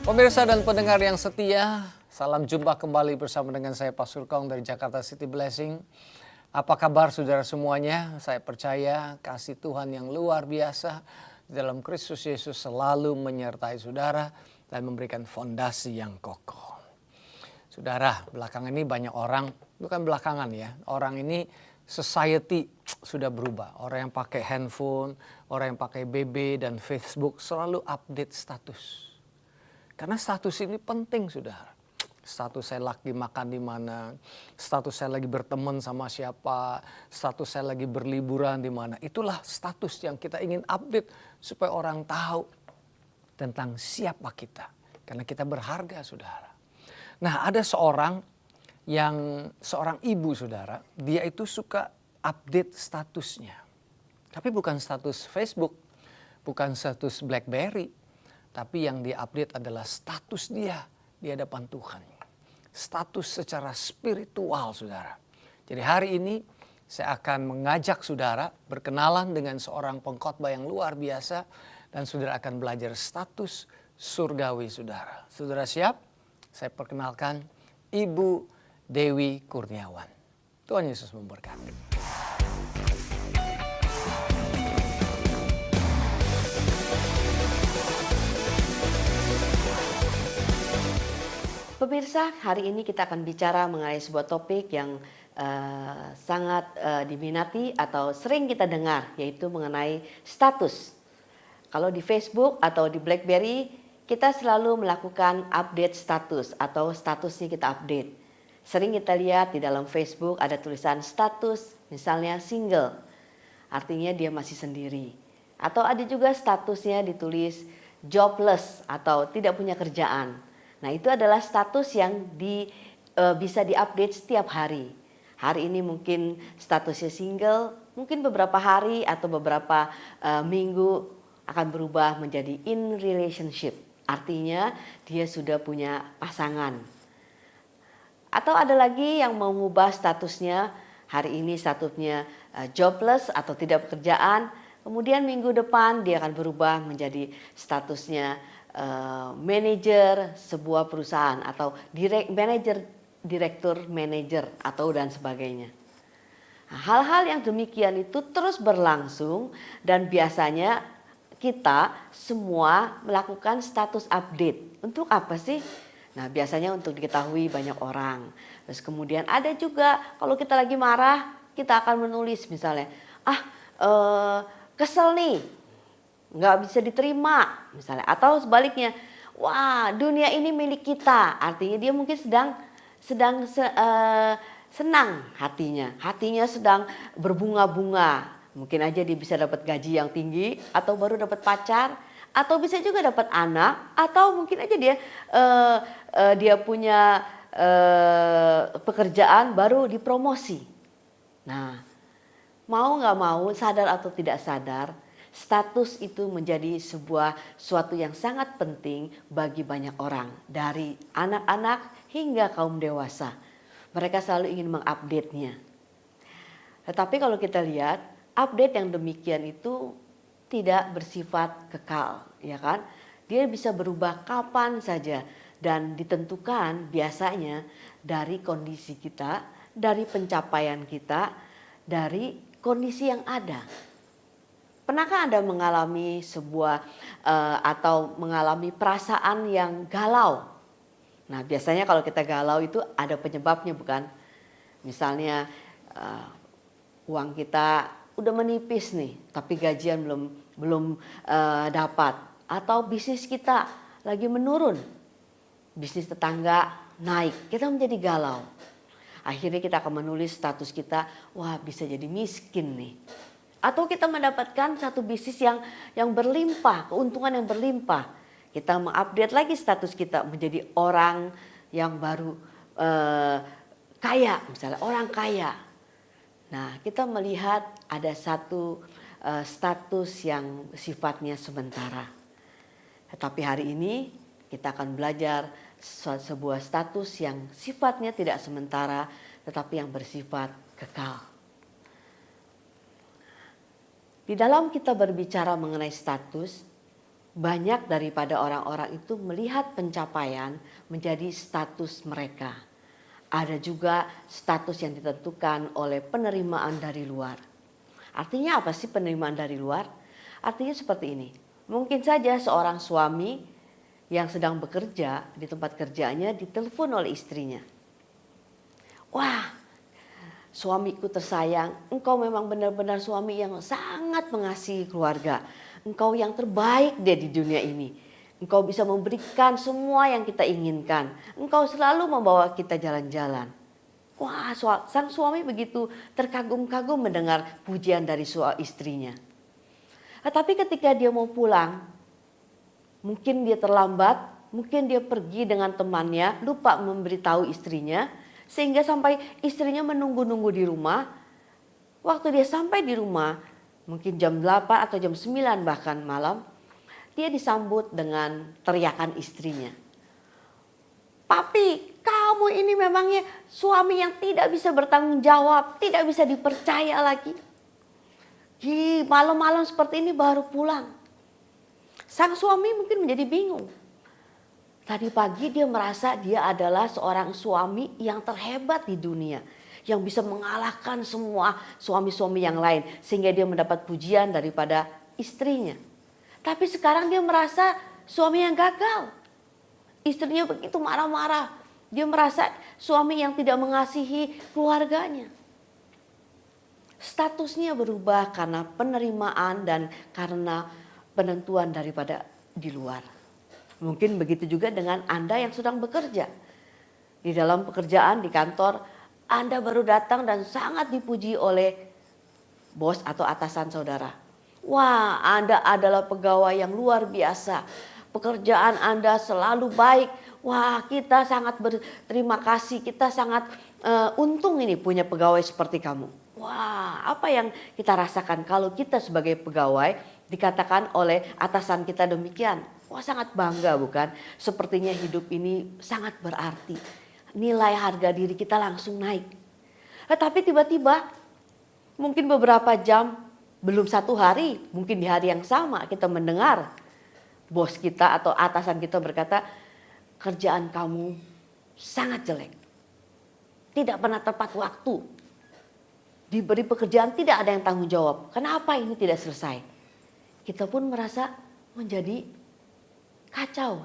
Pemirsa dan pendengar yang setia, salam jumpa kembali bersama dengan saya Pastor Kong dari Jakarta City Blessing. Apa kabar saudara semuanya? Saya percaya kasih Tuhan yang luar biasa di dalam Kristus Yesus selalu menyertai saudara dan memberikan fondasi yang kokoh. Saudara, belakangan ini banyak orang, bukan belakangan ya, orang ini society sudah berubah. Orang yang pakai handphone, orang yang pakai BB dan Facebook selalu update status. Karena status ini penting, saudara. Status saya lagi makan di mana, status saya lagi berteman sama siapa, status saya lagi berliburan di mana. Itulah status yang kita ingin update supaya orang tahu tentang siapa kita. Karena kita berharga, saudara. Nah, ada seorang ibu, saudara, dia itu suka update statusnya. Tapi bukan status Facebook, bukan status BlackBerry. Tapi yang dia-update adalah status dia di hadapan Tuhan. Status secara spiritual, saudara. Jadi hari ini saya akan mengajak saudara berkenalan dengan seorang pengkhotbah yang luar biasa. Dan saudara akan belajar status surgawi saudara. Saudara siap? Saya perkenalkan Ibu Dewi Kurniawan. Tuhan Yesus memberkati. Pemirsa, hari ini kita akan bicara mengenai sebuah topik yang sangat diminati atau sering kita dengar, yaitu mengenai status. Kalau di Facebook atau di BlackBerry, kita selalu melakukan update status atau statusnya kita update. Sering kita lihat di dalam Facebook ada tulisan status, misalnya single, artinya dia masih sendiri. Atau ada juga statusnya ditulis jobless atau tidak punya kerjaan. Nah, itu adalah status yang bisa diupdate setiap hari. Hari ini mungkin statusnya single, mungkin beberapa hari atau beberapa minggu akan berubah menjadi in relationship. Artinya dia sudah punya pasangan. Atau ada lagi yang mau mengubah statusnya, hari ini statusnya jobless atau tidak pekerjaan. Kemudian minggu depan dia akan berubah menjadi statusnya manajer sebuah perusahaan atau direktur manajer atau dan sebagainya. Nah, hal-hal yang demikian itu terus berlangsung dan biasanya kita semua melakukan status update. Untuk apa sih? Nah, biasanya untuk diketahui banyak orang. Terus kemudian ada juga kalau kita lagi marah, kita akan menulis misalnya, kesel nih, nggak bisa diterima misalnya, atau sebaliknya, wah dunia ini milik kita, artinya dia mungkin sedang senang hatinya sedang berbunga-bunga, mungkin aja dia bisa dapat gaji yang tinggi atau baru dapat pacar atau bisa juga dapat anak atau mungkin aja dia punya pekerjaan baru dipromosi. Nah, mau nggak mau, sadar atau tidak sadar, status itu menjadi suatu yang sangat penting bagi banyak orang, dari anak-anak hingga kaum dewasa. Mereka selalu ingin mengupdate-nya. Tetapi kalau kita lihat, update yang demikian itu tidak bersifat kekal, ya kan? Dia bisa berubah kapan saja dan ditentukan biasanya dari kondisi kita, dari pencapaian kita, dari kondisi yang ada. Pernahkah Anda mengalami atau mengalami perasaan yang galau? Nah, biasanya kalau kita galau itu ada penyebabnya, bukan? Misalnya uang kita udah menipis nih, tapi gajian belum dapat, atau bisnis kita lagi menurun, bisnis tetangga naik, kita menjadi galau. Akhirnya kita akan menulis status kita, wah bisa jadi miskin nih. Atau kita mendapatkan satu bisnis yang berlimpah, keuntungan yang berlimpah. Kita mengupdate lagi status kita menjadi orang yang baru kaya, misalnya orang kaya. Nah, kita melihat ada satu status yang sifatnya sementara. Tetapi hari ini kita akan belajar sebuah status yang sifatnya tidak sementara, tetapi yang bersifat kekal. Di dalam kita berbicara mengenai status, banyak daripada orang-orang itu melihat pencapaian menjadi status mereka. Ada juga status yang ditentukan oleh penerimaan dari luar. Artinya apa sih penerimaan dari luar? Artinya seperti ini. Mungkin saja seorang suami yang sedang bekerja di tempat kerjanya ditelepon oleh istrinya. Wah, suamiku tersayang, engkau memang benar-benar suami yang sangat mengasihi keluarga. Engkau yang terbaik deh di dunia ini. Engkau bisa memberikan semua yang kita inginkan. Engkau selalu membawa kita jalan-jalan. Wah, sang suami begitu terkagum-kagum mendengar pujian dari istrinya. Tetapi ketika dia mau pulang, mungkin dia terlambat, mungkin dia pergi dengan temannya, lupa memberitahu istrinya, sehingga sampai istrinya menunggu-nunggu di rumah. Waktu dia sampai di rumah, mungkin jam 8 atau jam 9 bahkan malam, dia disambut dengan teriakan istrinya. Papi, kamu ini memangnya suami yang tidak bisa bertanggung jawab, tidak bisa dipercaya lagi. Malam-malam seperti ini baru pulang. Sang suami mungkin menjadi bingung. Tadi pagi dia merasa dia adalah seorang suami yang terhebat di dunia. Yang bisa mengalahkan semua suami-suami yang lain. Sehingga dia mendapat pujian daripada istrinya. Tapi sekarang dia merasa suami yang gagal. Istrinya begitu marah-marah. Dia merasa suami yang tidak mengasihi keluarganya. Statusnya berubah karena penerimaan dan karena penentuan daripada di luar. Mungkin begitu juga dengan Anda yang sedang bekerja. Di dalam pekerjaan di kantor, Anda baru datang dan sangat dipuji oleh bos atau atasan saudara. Wah, Anda adalah pegawai yang luar biasa. Pekerjaan Anda selalu baik. Wah, kita sangat berterima kasih. Kita sangat untung ini punya pegawai seperti kamu. Wah, apa yang kita rasakan kalau kita sebagai pegawai dikatakan oleh atasan kita demikian. Wah, sangat bangga bukan? Sepertinya hidup ini sangat berarti. Nilai harga diri kita langsung naik. Tapi tiba-tiba mungkin beberapa jam, belum satu hari, mungkin di hari yang sama kita mendengar bos kita atau atasan kita berkata, kerjaan kamu sangat jelek. Tidak pernah tepat waktu. Diberi pekerjaan tidak ada yang tanggung jawab. Kenapa ini tidak selesai? Kita pun merasa menjadi kacau.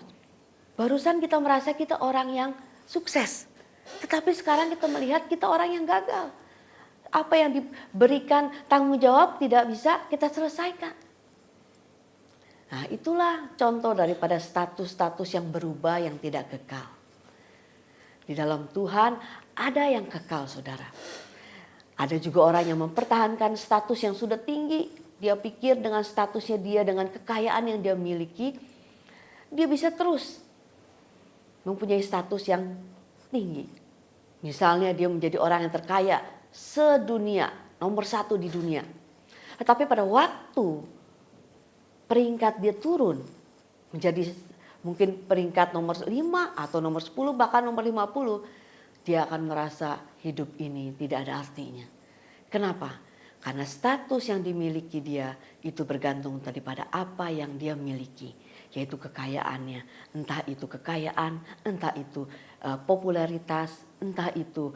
Barusan kita merasa kita orang yang sukses. Tetapi sekarang kita melihat kita orang yang gagal. Apa yang diberikan tanggung jawab tidak bisa kita selesaikan. Nah, itulah contoh daripada status-status yang berubah yang tidak kekal. Di dalam Tuhan ada yang kekal, saudara. Ada juga orang yang mempertahankan status yang sudah tinggi. Dia pikir dengan statusnya dia, dengan kekayaan yang dia miliki, dia bisa terus mempunyai status yang tinggi. Misalnya dia menjadi orang yang terkaya sedunia, nomor 1 di dunia. Tetapi pada waktu peringkat dia turun menjadi mungkin peringkat nomor 5 atau nomor 10 bahkan nomor 50, dia akan merasa hidup ini tidak ada artinya. Kenapa? Karena status yang dimiliki dia itu bergantung daripada apa yang dia miliki, yaitu kekayaannya. Entah itu kekayaan, entah itu popularitas, entah itu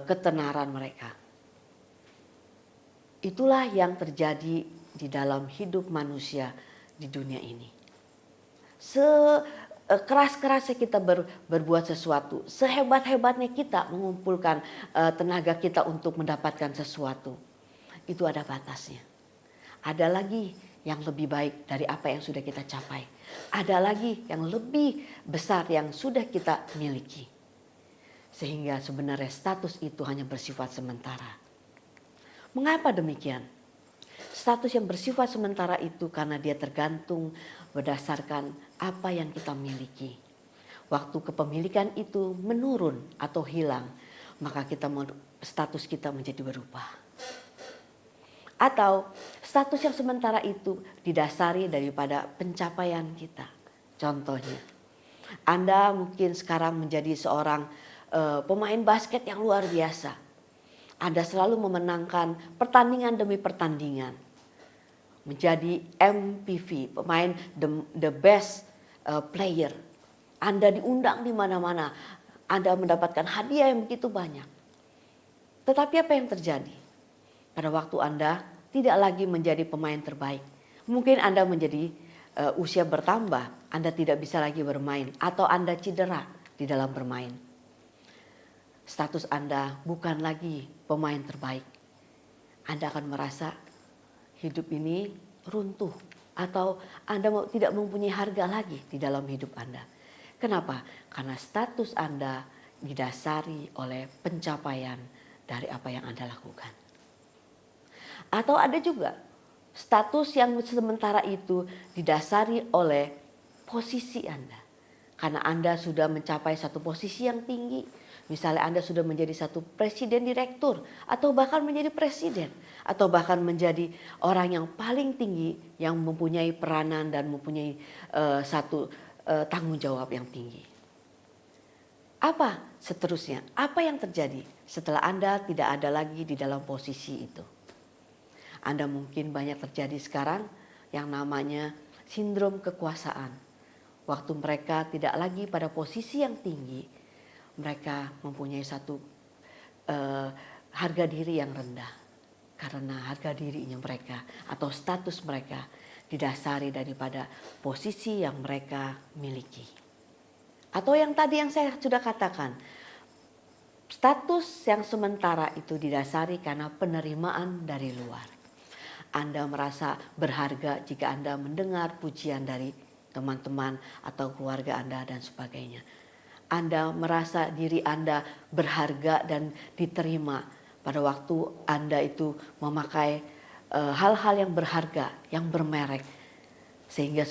ketenaran mereka. Itulah yang terjadi di dalam hidup manusia di dunia ini. Keras-kerasnya kita berbuat sesuatu, sehebat-hebatnya kita mengumpulkan tenaga kita untuk mendapatkan sesuatu, itu ada batasnya. Ada lagi yang lebih baik dari apa yang sudah kita capai. Ada lagi yang lebih besar yang sudah kita miliki. Sehingga sebenarnya status itu hanya bersifat sementara. Mengapa demikian? Status yang bersifat sementara itu karena dia tergantung berdasarkan apa yang kita miliki. Waktu kepemilikan itu menurun atau hilang, maka status kita menjadi berubah. Atau status yang sementara itu didasari daripada pencapaian kita. Contohnya, Anda mungkin sekarang menjadi seorang pemain basket yang luar biasa. Anda selalu memenangkan pertandingan demi pertandingan. menjadi MPV, pemain the best player. Anda diundang di mana-mana, Anda mendapatkan hadiah yang begitu banyak. Tetapi apa yang terjadi? Pada waktu Anda tidak lagi menjadi pemain terbaik. Mungkin Anda menjadi usia bertambah, Anda tidak bisa lagi bermain atau Anda cedera di dalam bermain. Status Anda bukan lagi pemain terbaik. Anda akan merasa hidup ini runtuh atau Anda tidak mempunyai harga lagi di dalam hidup Anda. Kenapa? Karena status Anda didasari oleh pencapaian dari apa yang Anda lakukan. Atau ada juga status yang sementara itu didasari oleh posisi Anda. Karena Anda sudah mencapai satu posisi yang tinggi. Misalnya Anda sudah menjadi satu presiden direktur atau bahkan menjadi presiden. Atau bahkan menjadi orang yang paling tinggi yang mempunyai peranan dan mempunyai satu tanggung jawab yang tinggi. Apa seterusnya? Apa yang terjadi setelah Anda tidak ada lagi di dalam posisi itu? Anda mungkin banyak terjadi sekarang yang namanya sindrom kekuasaan. Waktu mereka tidak lagi pada posisi yang tinggi, mereka mempunyai satu harga diri yang rendah. Karena harga dirinya mereka atau status mereka didasari daripada posisi yang mereka miliki. Atau yang tadi yang saya sudah katakan, status yang sementara itu didasari karena penerimaan dari luar. Anda merasa berharga jika Anda mendengar pujian dari teman-teman atau keluarga Anda dan sebagainya. Anda merasa diri Anda berharga dan diterima pada waktu Anda itu memakai hal-hal yang berharga, yang bermerek. Sehingga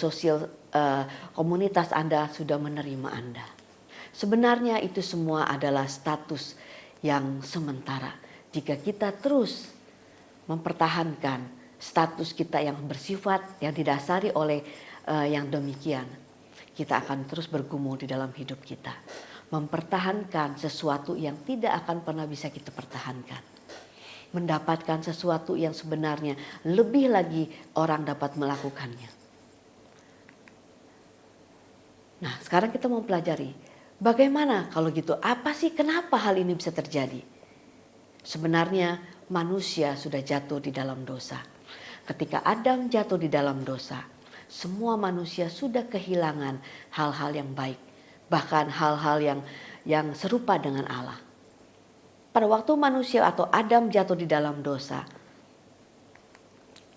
komunitas Anda sudah menerima Anda. Sebenarnya itu semua adalah status yang sementara. Jika kita terus mempertahankan status kita yang bersifat yang didasari oleh yang demikian, kita akan terus bergumul di dalam hidup kita. Mempertahankan sesuatu yang tidak akan pernah bisa kita pertahankan. Mendapatkan sesuatu yang sebenarnya lebih lagi orang dapat melakukannya. Nah, sekarang kita mau pelajari bagaimana kalau gitu, apa sih kenapa hal ini bisa terjadi? Sebenarnya manusia sudah jatuh di dalam dosa. Ketika Adam jatuh di dalam dosa, semua manusia sudah kehilangan hal-hal yang baik, bahkan hal-hal yang serupa dengan Allah. Pada waktu manusia atau Adam jatuh di dalam dosa,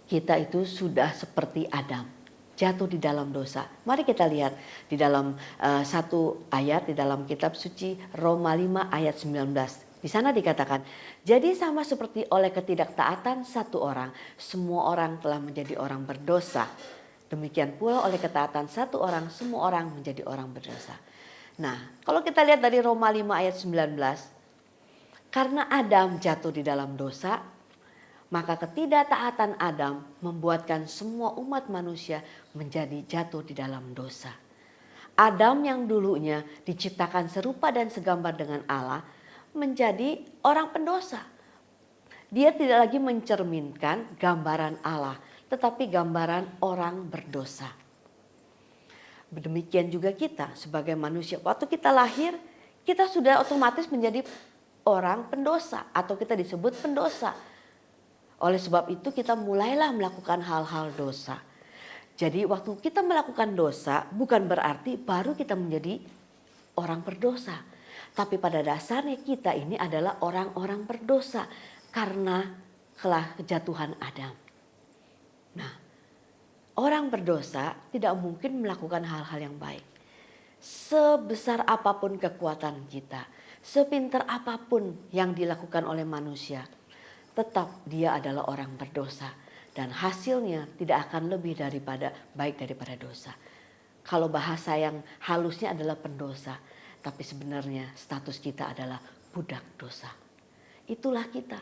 kita itu sudah seperti Adam, jatuh di dalam dosa. Mari kita lihat di dalam satu ayat di dalam kitab suci Roma 5 ayat 19. Di sana dikatakan, jadi sama seperti oleh ketidaktaatan satu orang, semua orang telah menjadi orang berdosa. Demikian pula oleh ketaatan satu orang, semua orang menjadi orang berdosa. Nah, kalau kita lihat dari Roma 5 ayat 19, karena Adam jatuh di dalam dosa, maka ketidaktaatan Adam membuatkan semua umat manusia menjadi jatuh di dalam dosa. Adam yang dulunya diciptakan serupa dan segambar dengan Allah, menjadi orang pendosa. Dia tidak lagi mencerminkan gambaran Allah, tetapi gambaran orang berdosa. Demikian juga kita sebagai manusia. Waktu kita lahir, kita sudah otomatis menjadi orang pendosa atau kita disebut pendosa. Oleh sebab itu kita mulailah melakukan hal-hal dosa. Jadi waktu kita melakukan dosa bukan berarti baru kita menjadi orang berdosa. Tapi pada dasarnya kita ini adalah orang-orang berdosa karena kejatuhan Adam. Nah, orang berdosa tidak mungkin melakukan hal-hal yang baik. Sebesar apapun kekuatan kita, sepintar apapun yang dilakukan oleh manusia, tetap dia adalah orang berdosa. Dan hasilnya tidak akan lebih baik daripada dosa. Kalau bahasa yang halusnya adalah pendosa, tapi sebenarnya status kita adalah budak dosa. Itulah kita.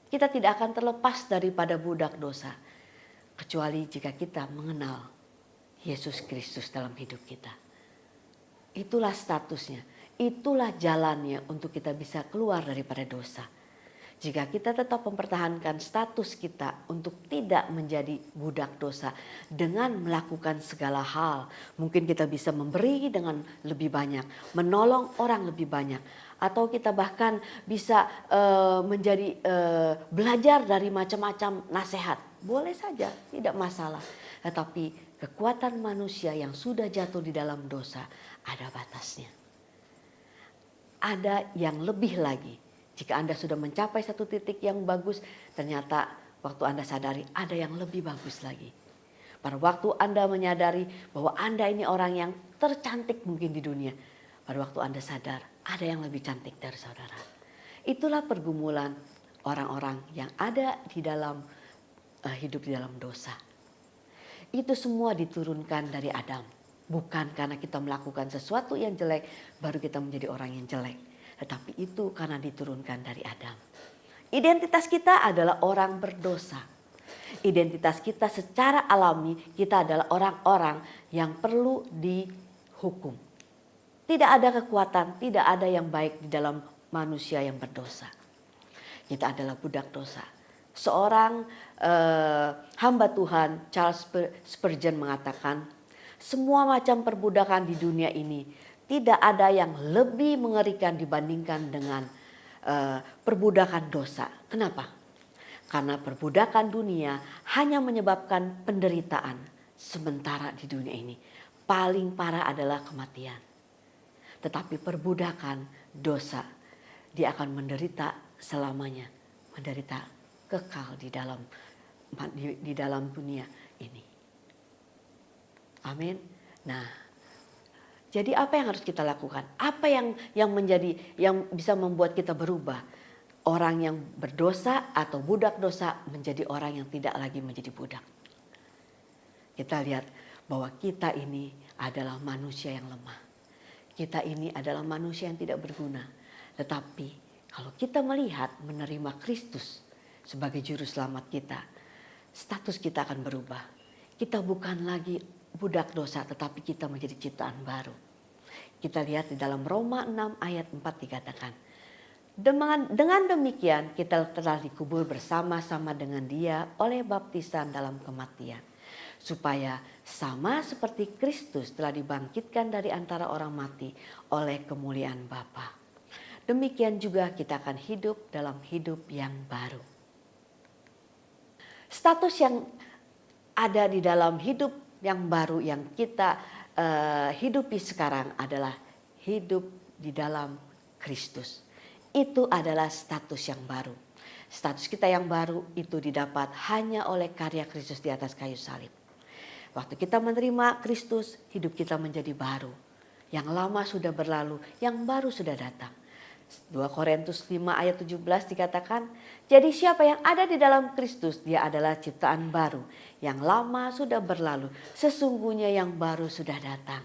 Kita tidak akan terlepas daripada budak dosa. Kecuali jika kita mengenal Yesus Kristus dalam hidup kita. Itulah statusnya. Itulah jalannya untuk kita bisa keluar daripada dosa. Jika kita tetap mempertahankan status kita untuk tidak menjadi budak dosa dengan melakukan segala hal, mungkin kita bisa memberi dengan lebih banyak, menolong orang lebih banyak, atau kita bahkan bisa belajar dari macam-macam nasihat. Boleh saja, tidak masalah. Tetapi kekuatan manusia yang sudah jatuh di dalam dosa ada batasnya. Ada yang lebih lagi. Jika Anda sudah mencapai satu titik yang bagus, ternyata waktu Anda sadari ada yang lebih bagus lagi. Pada waktu Anda menyadari bahwa Anda ini orang yang tercantik mungkin di dunia, pada waktu Anda sadar ada yang lebih cantik dari saudara. Itulah pergumulan orang-orang yang ada di dalam hidup di dalam dosa. Itu semua diturunkan dari Adam. Bukan karena kita melakukan sesuatu yang jelek baru kita menjadi orang yang jelek. Tetapi itu karena diturunkan dari Adam. Identitas kita adalah orang berdosa. Identitas kita secara alami kita adalah orang-orang yang perlu dihukum. Tidak ada kekuatan, tidak ada yang baik di dalam manusia yang berdosa. Kita adalah budak dosa. Seorang hamba Tuhan Charles Spurgeon mengatakan, semua macam perbudakan di dunia ini tidak ada yang lebih mengerikan dibandingkan dengan perbudakan dosa. Kenapa? Karena perbudakan dunia hanya menyebabkan penderitaan sementara di dunia ini. Paling parah adalah kematian. Tetapi perbudakan dosa, dia akan menderita selamanya. Menderita kekal di dalam dunia ini. Amin. Nah, jadi apa yang harus kita lakukan? Apa yang bisa membuat kita berubah? Orang yang berdosa atau budak dosa menjadi orang yang tidak lagi menjadi budak. Kita lihat bahwa kita ini adalah manusia yang lemah. Kita ini adalah manusia yang tidak berguna. Tetapi kalau kita melihat menerima Kristus sebagai juru selamat kita, status kita akan berubah. Kita bukan lagi budak dosa, tetapi kita menjadi ciptaan baru. Kita lihat di dalam Roma 6 ayat 4 dikatakan, dengan demikian kita telah dikubur bersama-sama dengan Dia oleh baptisan dalam kematian, supaya sama seperti Kristus telah dibangkitkan dari antara orang mati oleh kemuliaan Bapa. Demikian juga kita akan hidup dalam hidup yang baru. Status yang ada di dalam hidup yang baru yang kita hidupi sekarang adalah hidup di dalam Kristus. Itu adalah status yang baru. Status kita yang baru itu didapat hanya oleh karya Kristus di atas kayu salib. Waktu kita menerima Kristus, hidup kita menjadi baru. Yang lama sudah berlalu, yang baru sudah datang. 2 Korintus 5 ayat 17 dikatakan, jadi siapa yang ada di dalam Kristus, dia adalah ciptaan baru. Yang lama sudah berlalu, sesungguhnya yang baru sudah datang.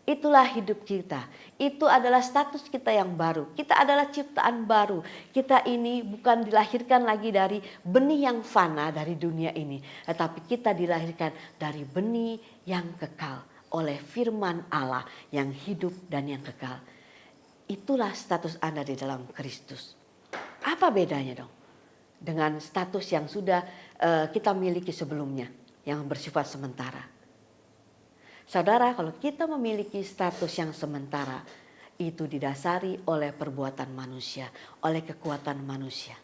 Itulah hidup kita. Itu adalah status kita yang baru. Kita adalah ciptaan baru. Kita ini bukan dilahirkan lagi dari benih yang fana dari dunia ini. Tetapi kita dilahirkan dari benih yang kekal oleh firman Allah yang hidup dan yang kekal. Itulah status Anda di dalam Kristus. Apa bedanya dong dengan status yang sudah kita miliki sebelumnya yang bersifat sementara? Saudara, kalau kita memiliki status yang sementara, itu didasari oleh perbuatan manusia, oleh kekuatan manusia.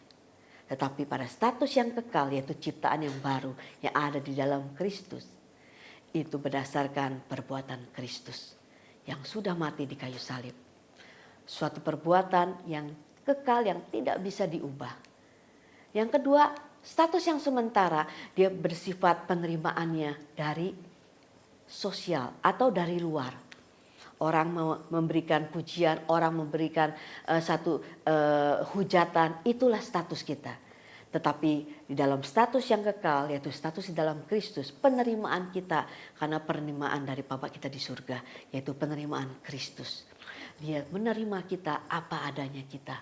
Tetapi pada status yang kekal, yaitu ciptaan yang baru yang ada di dalam Kristus, itu berdasarkan perbuatan Kristus yang sudah mati di kayu salib. Suatu perbuatan yang kekal yang tidak bisa diubah. Yang kedua, status yang sementara dia bersifat penerimaannya dari sosial atau dari luar. Orang memberikan pujian, orang memberikan satu hujatan, itulah status kita. Tetapi di dalam status yang kekal, yaitu status di dalam Kristus, penerimaan kita karena penerimaan dari Bapa kita di surga, yaitu penerimaan Kristus. Dia menerima kita apa adanya kita.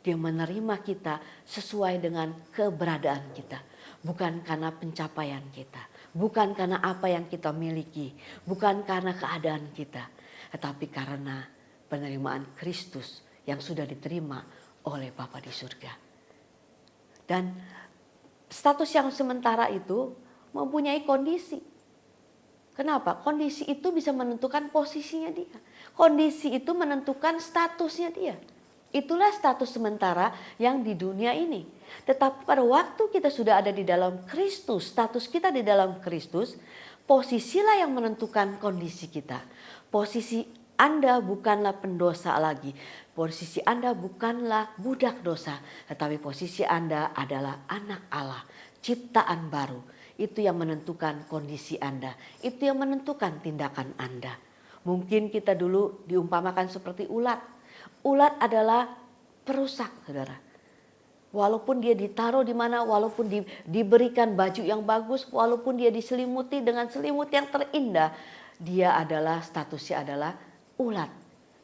Dia menerima kita sesuai dengan keberadaan kita. Bukan karena pencapaian kita. Bukan karena apa yang kita miliki. Bukan karena keadaan kita. Tetapi karena penerimaan Kristus yang sudah diterima oleh Bapa di surga. Dan status yang sementara itu mempunyai kondisi. Kenapa? Kondisi itu bisa menentukan posisinya dia. Kondisi itu menentukan statusnya dia. Itulah status sementara yang di dunia ini. Tetapi pada waktu kita sudah ada di dalam Kristus, status kita di dalam Kristus, posisilah yang menentukan kondisi kita. Posisi Anda bukanlah pendosa lagi. Posisi Anda bukanlah budak dosa. Tetapi posisi Anda adalah anak Allah, ciptaan baru. Itu yang menentukan kondisi Anda. Itu yang menentukan tindakan Anda. Mungkin kita dulu diumpamakan seperti ulat. Ulat adalah perusak, saudara. Walaupun dia ditaruh di mana, walaupun diberikan baju yang bagus, walaupun dia diselimuti dengan selimut yang terindah, dia adalah statusnya adalah ulat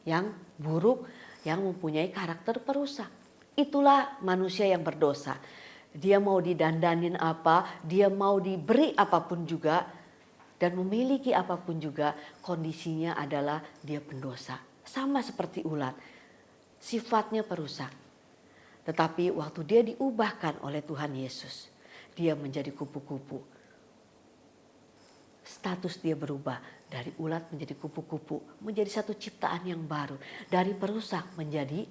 yang buruk, yang mempunyai karakter perusak. Itulah manusia yang berdosa. Dia mau didandanin apa, dia mau diberi apapun juga, dan memiliki apapun juga, kondisinya adalah dia pendosa. Sama seperti ulat, sifatnya perusak. Tetapi waktu dia diubahkan oleh Tuhan Yesus, dia menjadi kupu-kupu. Status dia berubah dari ulat menjadi kupu-kupu, menjadi satu ciptaan yang baru. Dari perusak menjadi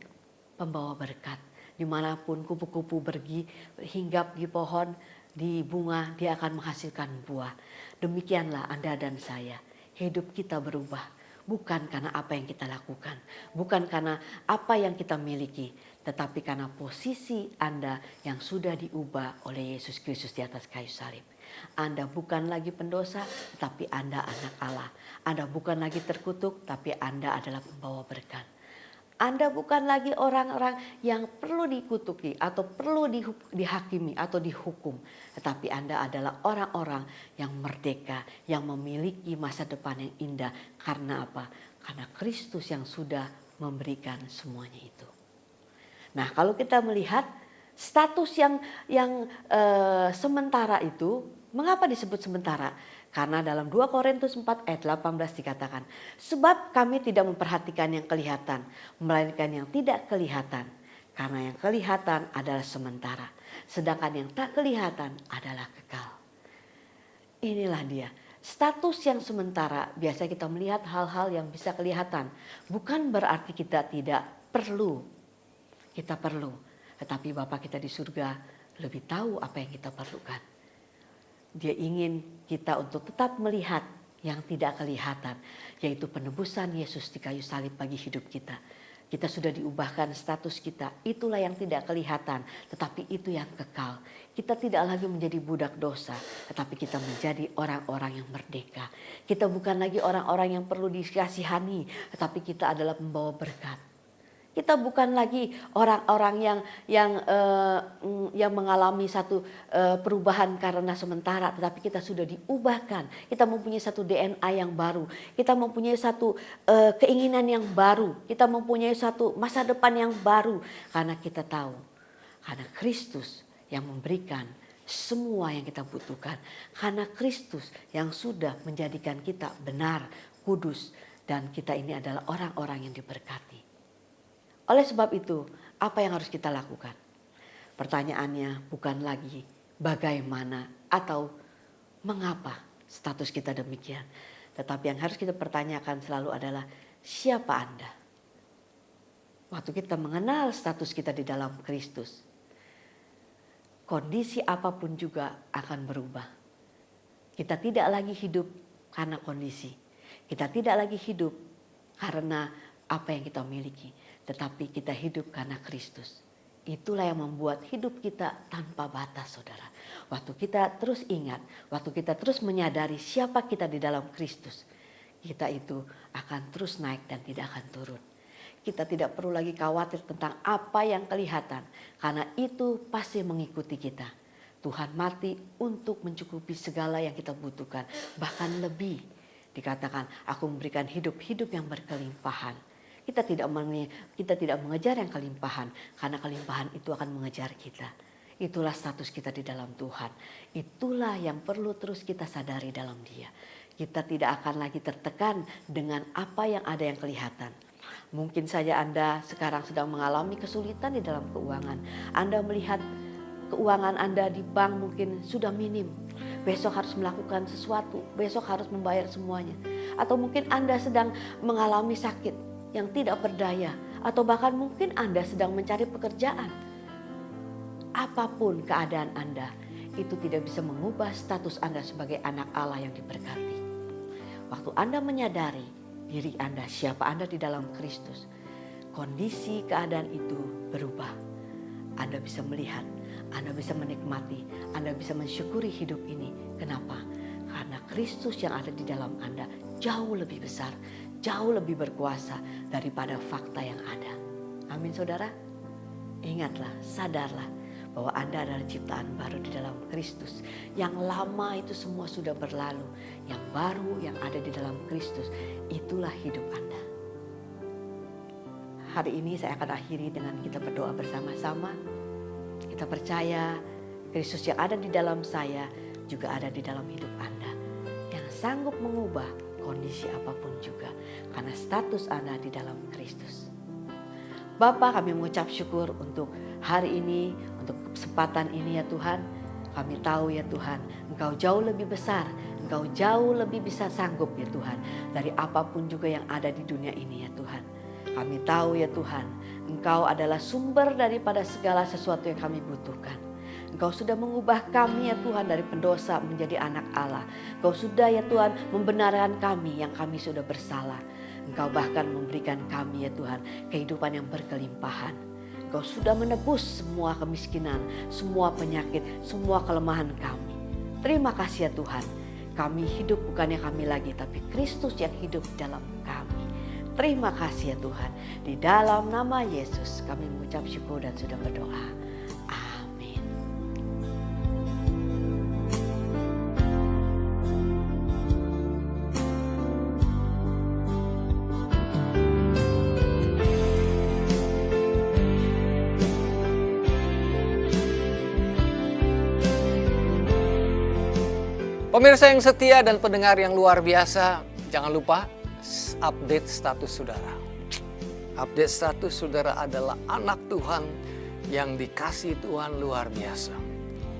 pembawa berkat. Dimanapun kupu-kupu pergi, hinggap di pohon, di bunga, dia akan menghasilkan buah. Demikianlah Anda dan saya, hidup kita berubah. Bukan karena apa yang kita lakukan, bukan karena apa yang kita miliki, tetapi karena posisi Anda yang sudah diubah oleh Yesus Kristus di atas kayu salib. Anda bukan lagi pendosa, tetapi Anda anak Allah. Anda bukan lagi terkutuk, tapi Anda adalah pembawa berkat. Anda bukan lagi orang-orang yang perlu dikutuki atau perlu dihakimi atau dihukum. Tetapi Anda adalah orang-orang yang merdeka, yang memiliki masa depan yang indah. Karena apa? Karena Kristus yang sudah memberikan semuanya itu. Nah, kalau kita melihat status yang sementara itu, mengapa disebut sementara? Karena dalam 2 Korintus 4 ayat 18 dikatakan, sebab kami tidak memperhatikan yang kelihatan, melainkan yang tidak kelihatan. Karena yang kelihatan adalah sementara, sedangkan yang tak kelihatan adalah kekal. Inilah dia, status yang sementara. Biasa kita melihat hal-hal yang bisa kelihatan. Bukan berarti kita tidak perlu. Kita perlu, tetapi Bapa kita di surga lebih tahu apa yang kita perlukan. Dia ingin kita untuk tetap melihat yang tidak kelihatan, yaitu penebusan Yesus di kayu salib bagi hidup kita. Kita sudah diubahkan status kita, itulah yang tidak kelihatan, tetapi itu yang kekal. Kita tidak lagi menjadi budak dosa, tetapi kita menjadi orang-orang yang merdeka. Kita bukan lagi orang-orang yang perlu dikasihani, tetapi kita adalah pembawa berkat. Kita bukan lagi orang-orang yang mengalami satu perubahan karena sementara, tetapi kita sudah diubahkan. Kita mempunyai satu DNA yang baru. Kita mempunyai satu keinginan yang baru. Kita mempunyai satu masa depan yang baru. Karena kita tahu, karena Kristus yang memberikan semua yang kita butuhkan. Karena Kristus yang sudah menjadikan kita benar, kudus, dan kita ini adalah orang-orang yang diberkati. Oleh sebab itu, apa yang harus kita lakukan? Pertanyaannya bukan lagi bagaimana atau mengapa status kita demikian. Tetapi yang harus kita pertanyakan selalu adalah siapa Anda? Waktu kita mengenal status kita di dalam Kristus, kondisi apapun juga akan berubah. Kita tidak lagi hidup karena kondisi. Kita tidak lagi hidup karena apa yang kita miliki. Tetapi kita hidup karena Kristus. Itulah yang membuat hidup kita tanpa batas, saudara. Waktu kita terus ingat, waktu kita terus menyadari siapa kita di dalam Kristus, kita itu akan terus naik dan tidak akan turun. Kita tidak perlu lagi khawatir tentang apa yang kelihatan, karena itu pasti mengikuti kita. Tuhan mati untuk mencukupi segala yang kita butuhkan, bahkan lebih. Dikatakan, aku memberikan hidup yang berkelimpahan. Kita tidak mengejar yang kelimpahan, karena kelimpahan itu akan mengejar kita. Itulah status kita di dalam Tuhan. Itulah yang perlu terus kita sadari dalam Dia. Kita tidak akan lagi tertekan dengan apa yang ada yang kelihatan. Mungkin saja Anda sekarang sedang mengalami kesulitan di dalam keuangan. Anda melihat keuangan Anda di bank mungkin sudah minim. Besok harus melakukan sesuatu, besok harus membayar semuanya. Atau mungkin Anda sedang mengalami sakit yang tidak berdaya. Atau bahkan mungkin Anda sedang mencari pekerjaan. Apapun keadaan Anda, itu tidak bisa mengubah status Anda sebagai anak Allah yang diberkati. Waktu Anda menyadari diri Anda, siapa Anda di dalam Kristus, kondisi keadaan itu berubah. Anda bisa melihat, Anda bisa menikmati, Anda bisa mensyukuri hidup ini. Kenapa? Karena Kristus yang ada di dalam Anda jauh lebih besar, jauh lebih berkuasa daripada fakta yang ada. Amin saudara. Ingatlah, sadarlah bahwa Anda adalah ciptaan baru di dalam Kristus. Yang lama itu semua sudah berlalu. Yang baru yang ada di dalam Kristus, itulah hidup Anda. Hari ini saya akan akhiri dengan kita berdoa bersama-sama. Kita percaya Kristus yang ada di dalam saya juga ada di dalam hidup Anda. Yang sanggup mengubah kondisi apapun juga. Karena status Anda di dalam Kristus. Bapa, kami mengucap syukur untuk hari ini, untuk kesempatan ini ya Tuhan. Kami tahu ya Tuhan, Engkau jauh lebih besar, Engkau jauh lebih bisa sanggup ya Tuhan. Dari apapun juga yang ada di dunia ini ya Tuhan. Kami tahu ya Tuhan, Engkau adalah sumber daripada segala sesuatu yang kami butuhkan. Engkau sudah mengubah kami ya Tuhan dari pendosa menjadi anak Allah. Engkau sudah ya Tuhan membenarkan kami yang kami sudah bersalah. Engkau bahkan memberikan kami ya Tuhan kehidupan yang berkelimpahan. Engkau sudah menebus semua kemiskinan, semua penyakit, semua kelemahan kami. Terima kasih ya Tuhan. Kami hidup bukannya kami lagi, tapi Kristus yang hidup dalam kami. Terima kasih ya Tuhan. Di dalam nama Yesus kami mengucap syukur dan sudah berdoa. Amin. Pemirsa yang setia dan pendengar yang luar biasa, jangan lupa update status saudara. Update status saudara adalah anak Tuhan yang dikasih Tuhan luar biasa.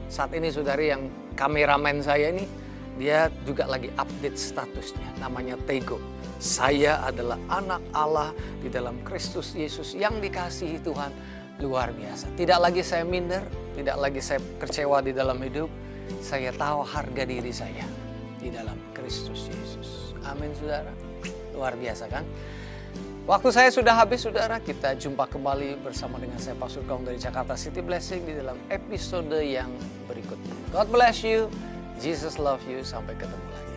Saat ini saudari yang kameramen saya ini, dia juga lagi update statusnya. Namanya Tego. Saya adalah anak Allah di dalam Kristus Yesus yang dikasihi Tuhan luar biasa. Tidak lagi saya minder, tidak lagi saya kecewa di dalam hidup. Saya tahu harga diri saya di dalam Kristus Yesus. Amin saudara. Luar biasa kan? Waktu saya sudah habis saudara. Kita jumpa kembali bersama dengan saya Pak Surkong dari Jakarta City Blessing di dalam episode yang berikutnya. God bless you. Jesus love you. Sampai ketemu lagi.